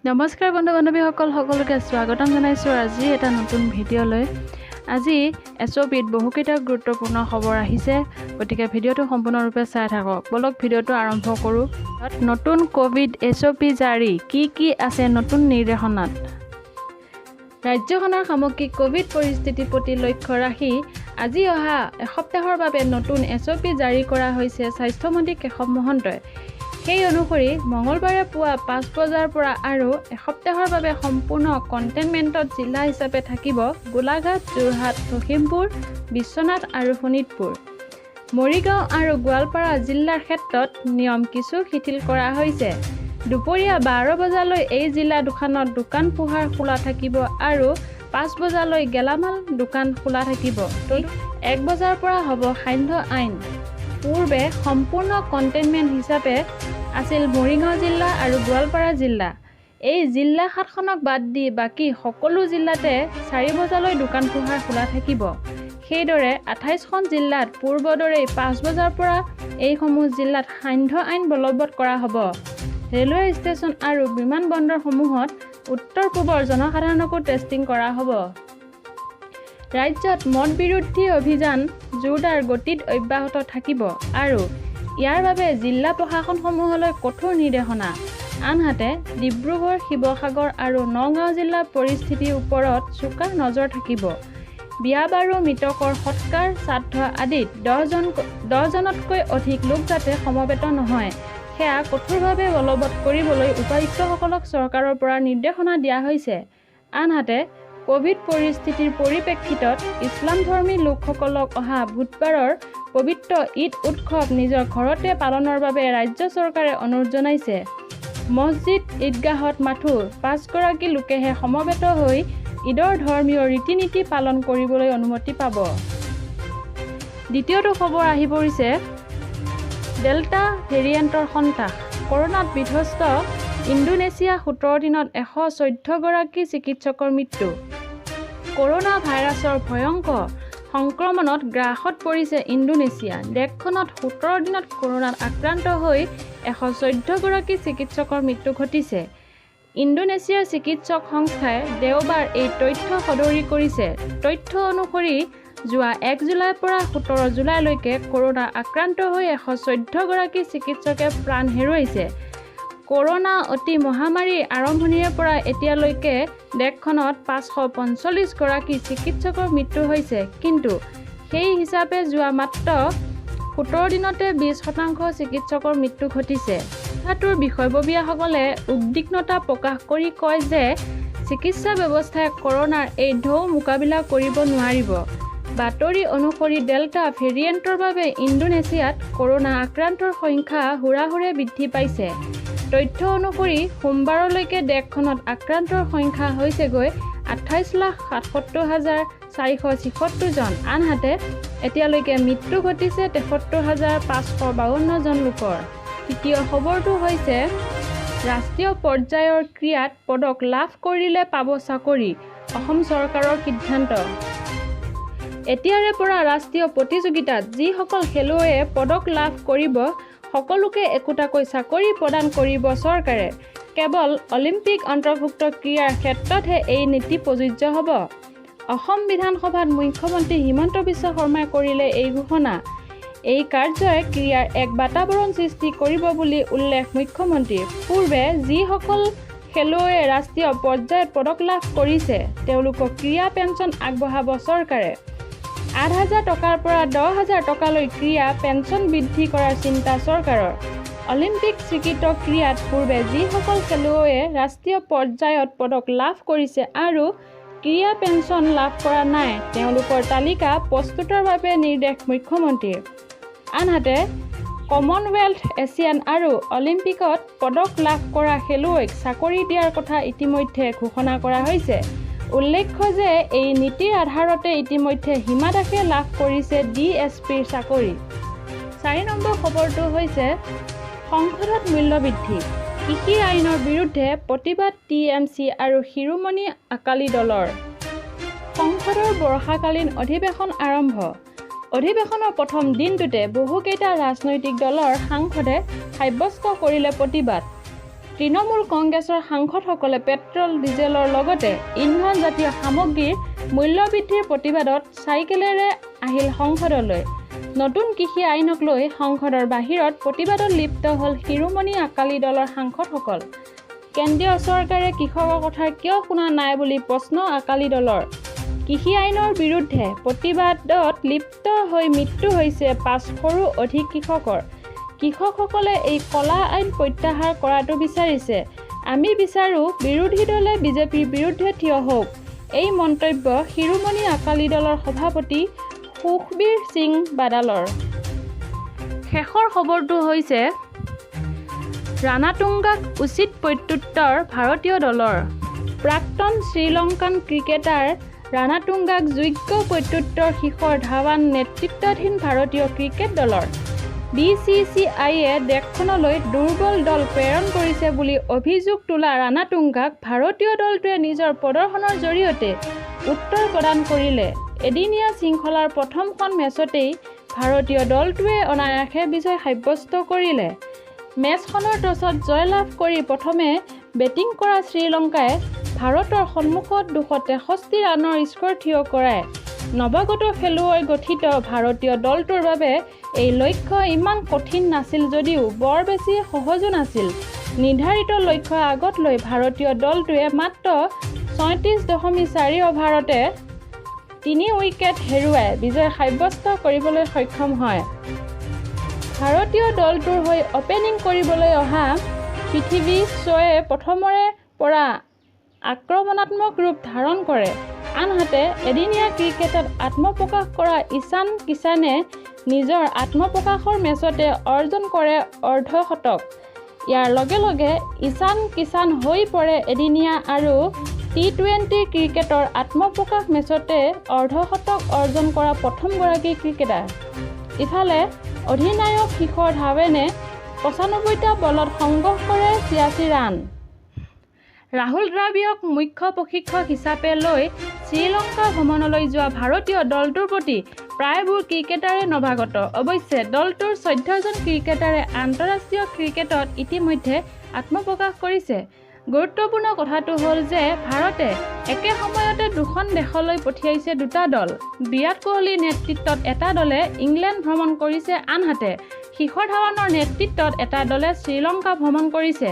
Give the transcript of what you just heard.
নমস্কাৰ বন্ধু বান্ধৱীসকল সকলোকে স্বাগতম জনাইছোঁ আজি এটা নতুন ভিডিঅ'লৈ। আজি SOPত বহুকেইটা গুৰুত্বপূৰ্ণ খবৰ আহিছে, গতিকে ভিডিঅ'টো সম্পূৰ্ণৰূপে চাই থাকক। বলক ভিডিঅ'টো আৰম্ভ কৰোঁ। নতুন কোভিড SOP জাৰি, কি আছে নতুন নিৰ্দেশনাত। ৰাজ্যখনৰ সামগ্ৰিক কোভিড পৰিস্থিতিৰ প্ৰতি লক্ষ্য ৰাখি আজি অহা এসপ্তাহৰ বাবে নতুন SOP জাৰি কৰা হৈছে স্বাস্থ্যমন্ত্ৰী কেশৱ মহন্তই। সেই অনুসৰি মঙলবাৰে পুৱা 5 বজাৰ পৰা আৰু এসপ্তাহৰ বাবে সম্পূৰ্ণ কণ্টেইনমেণ্টত জিলা হিচাপে থাকিব গোলাঘাট, যোৰহাট, লখিমপুৰ, বিশ্বনাথ আৰু শোণিতপুৰ। মৰিগাঁও আৰু গোৱালপাৰা জিলাৰ ক্ষেত্ৰত নিয়ম কিছু শিথিল কৰা হৈছে। দুপৰীয়া 12 বজালৈ এই জিলা দুখনত দোকান পোহাৰ খোলা থাকিব আৰু 5 বজালৈ গেলামাল দোকান খোলা থাকিব। 1 বজাৰ পৰা হ'ব সান্ধ্য আইন। পূৰ্বে সম্পূৰ্ণ কণ্টেইনমেণ্ট হিচাপে আছিল মৰিগাঁও জিলা আৰু গোৱালপাৰা জিলা। এই জিলা 7খনক বাদ দি বাকী সকলো জিলাতে 4 বজালৈ দোকান পোহাৰ খোলা থাকিব। সেইদৰে 28খন জিলাত পূৰ্বদৰেই 5 বজাৰ পৰা এইসমূহ জিলাত সান্ধ্য আইন বলৱৎ কৰা হ'ব। ৰেলৱে ষ্টেচন আৰু বিমানবন্দৰসমূহত উত্তৰ পূবৰ জনসাধাৰণকো টেষ্টিং কৰা হ'ব। ৰাজ্যত মদ বিৰোধী অভিযান জোৰদাৰ গতিত অব্যাহত থাকিব আৰু ইয়াৰ বাবে জিলা প্ৰশাসনসমূহলৈ কঠোৰ নিৰ্দেশনা। আনহাতে ডিব্ৰুগড়, শিৱসাগৰ আৰু নগাঁও জিলাৰ পৰিস্থিতিৰ ওপৰত চোকা নজৰ থাকিব। বিয়া বাৰু, মৃতকৰ সৎকাৰ, শ্ৰাদ্ধ আদিত 10জনতকৈ অধিক লোক যাতে সমবেত নহয়, সেয়া কঠোৰভাৱে বলৱৎ কৰিবলৈ উপায়ুক্তসকলক চৰকাৰৰ পৰা নিৰ্দেশনা দিয়া হৈছে। আনহাতে কোভিড পৰিস্থিতিৰ পৰিপ্ৰেক্ষিতত ইছলামধৰ্মী লোকসকলক অহা বুধবাৰৰ পবিত্ৰ ঈদ উৎসৱ নিজৰ ঘৰতে পালনৰ বাবে ৰাজ্য চৰকাৰে অনুৰোধ জনাইছে। মছজিদ, ঈদগাহত মাথো 5 গৰাকী লোকেহে সমবেত হৈ ঈদৰ ধৰ্মীয় ৰীতি-নীতি পালন কৰিবলৈ অনুমতি পাব। দ্বিতীয়টো খবৰ আহি পৰিছে ডেল্টা ভেৰিয়েণ্টৰ সন্ত্ৰাস। কৰোনাত বিধ্বস্ত ইণ্ডোনেছিয়া, 17 দিনত 114 গৰাকী চিকিৎসকৰ মৃত্যু। কৰোনা ভাইৰাছৰ ভয়ংকৰ সংক্ৰমণত গ্ৰাসত পৰিছে ইণ্ডোনেছিয়া। দেশখনত 17 দিনত কৰোনাত আক্ৰান্ত হৈ 114 গৰাকী চিকিৎসকৰ মৃত্যু ঘটিছে। ইণ্ডোনেছিয়াৰ চিকিৎসক সংস্থাই দেওবাৰ এই তথ্য সদৰি কৰিছে। তথ্য অনুসৰি যোৱা 1 জুলাইৰ পৰা 17 জুলাইলৈকে কৰোনা আক্ৰান্ত হৈ 114 গৰাকী চিকিৎসকে প্ৰাণ হেৰুৱাইছে। কৰোনা অতি মহামাৰীৰ আৰম্ভণিৰে পৰা এতিয়ালৈকে দেশখনত 545 গৰাকী চিকিৎসকৰ মৃত্যু হৈছে, কিন্তু সেই হিচাপে যোৱা মাত্ৰ 17 দিনতে 20% চিকিৎসকৰ মৃত্যু ঘটিছে। সংস্থাটোৰ বিষয়ববীয়াসকলে উদ্বিগ্নতা প্ৰকাশ কৰি কয় যে চিকিৎসা ব্যৱস্থাই কৰোনাৰ এই ঢৌ মোকাবিলা কৰিব নোৱাৰিব। বাতৰি অনুসৰি ডেল্টা ভেৰিয়েণ্টৰ বাবে ইণ্ডোনেছিয়াত কৰোনা আক্ৰান্তৰ সংখ্যা হুৰাহুৰে বৃদ্ধি পাইছে। তথ্য অনুসৰি সোমবাৰলৈকে দেশখনত আক্ৰান্তৰ সংখ্যা হৈছেগৈ 28,67,476 জন। আনহাতে এতিয়ালৈকে মৃত্যু ঘটিছে 73,552 জন লোকৰ। তৃতীয় খবৰটো হৈছে ৰাষ্ট্ৰীয় পৰ্যায়ৰ ক্ৰীড়াত পদক লাভ কৰিলে পাব চাকৰি, অসম চৰকাৰৰ সিদ্ধান্ত। এতিয়াৰে পৰা ৰাষ্ট্ৰীয় প্ৰতিযোগিতাত যিসকল খেলুৱৈয়ে পদক লাভ কৰিব সকলোকে একোটাকৈ চাকৰি প্ৰদান কৰিব চৰকাৰে। কেৱল অলিম্পিক অন্তৰ্ভুক্ত ক্ৰীড়াৰ ক্ষেত্ৰতহে এই নীতি প্ৰযোজ্য হ'ব। অসম বিধানসভাত মুখ্যমন্ত্ৰী হিমন্ত বিশ্ব শৰ্মাই কৰিলে এই ঘোষণা। এই কাৰ্যই ক্ৰীড়াৰ এক বাতাবৰণ সৃষ্টি কৰিব বুলি উল্লেখ মুখ্যমন্ত্ৰীৰ। পূৰ্বে যিসকল খেলুৱৈয়ে ৰাষ্ট্ৰীয় পৰ্যায়ত পদক লাভ কৰিছে তেওঁলোকক ক্ৰীড়া পেঞ্চন আগবঢ়াব চৰকাৰে। 8,000 টকাৰ পৰা 10,000 টকালৈ ক্ৰীড়া পেঞ্চন বৃদ্ধি কৰাৰ চিন্তা চৰকাৰৰ। অলিম্পিক স্বীকৃত ক্ৰীড়াত পূৰ্বে যিসকল খেলুৱৈয়ে ৰাষ্ট্ৰীয় পৰ্যায়ত পদক লাভ কৰিছে আৰু ক্ৰীড়া পেঞ্চন লাভ কৰা নাই তেওঁলোকৰ তালিকা প্ৰস্তুতৰ বাবে নিৰ্দেশ মুখ্যমন্ত্ৰীৰ। আনহাতে কমনৱেলথ, এছিয়ান আৰু অলিম্পিকত পদক লাভ কৰা খেলুৱৈক চাকৰি দিয়াৰ কথা ইতিমধ্যে ঘোষণা কৰা হৈছে। উল্লেখ্য যে এই নীতিৰ আধাৰতে ইতিমধ্যে হিমা দাসে লাভ কৰিছে DSPৰ চাকৰি। 4 নম্বৰ খবৰটো হৈছে সংসদত মূল্যবৃদ্ধি। কৃষি আইনৰ বিৰুদ্ধে প্ৰতিবাদ TMC আৰু শিৰোমণি আকালি দলৰ। সংসদৰ বৰ্ষাকালীন অধিৱেশন আৰম্ভ। অধিৱেশনৰ প্ৰথম দিনটোতে বহুকেইটা ৰাজনৈতিক দলৰ সাংসদে সাব্যস্ত কৰিলে প্ৰতিবাদ। তৃণমূল কংগ্ৰেছৰ সাংসদসকলে পেট্ৰল ডিজেলৰ লগতে ইন্ধন জাতীয় সামগ্ৰীৰ মূল্য বৃদ্ধিৰ প্ৰতিবাদত চাইকেলেৰে আহিল সংসদলৈ। নতুন কৃষি আইনক লৈ সংসদৰ বাহিৰত প্ৰতিবাদত লিপ্ত হ'ল শিৰোমণি আকালি দলৰ সাংসদসকল। কেন্দ্ৰীয় চৰকাৰে কৃষকৰ কথা কিয় শুনা নাই বুলি প্ৰশ্ন আকালি দলৰ। কৃষি আইনৰ বিৰুদ্ধে প্ৰতিবাদত লিপ্ত হৈ মৃত্যু হৈছে 500ৰো অধিক কৃষকৰ। কৃষকসকলে এই কলা আইন প্ৰত্যাহাৰ কৰাটো বিচাৰিছে। আমি বিচাৰোঁ বিৰোধী দলে বিজেপিৰ বিৰুদ্ধে থিয় হওক। এই মন্তব্য শিৰোমণি আকালি দলৰ সভাপতি সুখবীৰ সিং বাদালৰ। শেষৰ খবৰটো হৈছে ৰাণাতুংগাক উচিত প্ৰত্যুত্তৰ ভাৰতীয় দলৰ। প্ৰাক্তন শ্ৰীলংকান ক্ৰিকেটাৰ ৰাণাতুংগাক যোগ্য প্ৰত্যুত্তৰ শিখৰ ধাৱান নেতৃত্বাধীন ভাৰতীয় ক্ৰিকেট দলৰ। BCCIয়ে দেশখনলৈ দুৰ্বল দল প্ৰেৰণ কৰিছে বুলি অভিযোগ তোলা ৰাণাতুংগাক ভাৰতীয় দলটোৱে নিজৰ প্ৰদৰ্শনৰ জৰিয়তে উত্তৰ প্ৰদান কৰিলে। এদিনীয়া শৃংখলাৰ প্ৰথমখন মেচতেই ভাৰতীয় দলটোৱে অনায়াসে বিজয় সাব্যস্ত কৰিলে। মেচখনৰ টছত জয়লাভ কৰি প্ৰথমে বেটিং কৰা শ্ৰীলংকাই ভাৰতৰ সন্মুখত 263 ৰানৰ স্ক'ৰ থিয় কৰায়। নৱাগত খেলুৱৈ গঠিত ভাৰতীয় দলটোৰ বাবে এই লক্ষ্য ইমান কঠিন নাছিল যদিও বৰ বেছি সহজো নাছিল। নিৰ্ধাৰিত লক্ষ্য আগত লৈ ভাৰতীয় দলটোৱে মাত্ৰ 37.4 অভাৰতে 3 উইকেট হেৰুৱাই বিজয় সাব্যস্ত কৰিবলৈ সক্ষম হয়। ভাৰতীয় দলটোৰ হৈ অপেনিং কৰিবলৈ অহা পৃথ্বী শ্বয়ে প্ৰথমৰে পৰা আক্ৰমণাত্মক ৰূপ ধাৰণ কৰে। আনহাতে এদিনীয়া ক্ৰিকেটত আত্মপ্ৰকাশ কৰা ঈশান কিষাণে নিজৰ আত্মপ্ৰকাশৰ মেচতে অৰ্জন কৰে অৰ্ধশতক। ইয়াৰ লগে লগে ঈশান কিষাণ হৈ পৰে এদিনীয়া আৰু T20 ক্ৰিকেটৰ আত্মপ্ৰকাশ মেচতে অৰ্ধশতক অৰ্জন কৰা প্ৰথমগৰাকী ক্ৰিকেটাৰ। ইফালে অধিনায়ক শিখৰ ধাৱানে 95টা বলত সংগ্ৰহ কৰে 86 ৰান। ৰাহুল দ্ৰাবিড়ক মুখ্য প্ৰশিক্ষক হিচাপে লৈ শ্ৰীলংকা ভ্ৰমণলৈ যোৱা ভাৰতীয় দলটোৰ প্ৰতি প্ৰায়বোৰ ক্ৰিকেটাৰে নৱাগত। অৱশ্যে দলটোৰ 14জন ক্ৰিকেটাৰে আন্তঃৰাষ্ট্ৰীয় ক্ৰিকেটত ইতিমধ্যে আত্মপ্ৰকাশ কৰিছে। গুৰুত্বপূৰ্ণ কথাটো হ'ল যে ভাৰতে একে সময়তে দুখন দেশলৈ পঠিয়াইছে দুটা দল। বিৰাট কোহলীৰ নেতৃত্বত এটা দলে ইংলেণ্ড ভ্ৰমণ কৰিছে, আনহাতে শিখৰ ধাৱানৰ নেতৃত্বত এটা দলে শ্ৰীলংকা ভ্ৰমণ কৰিছে।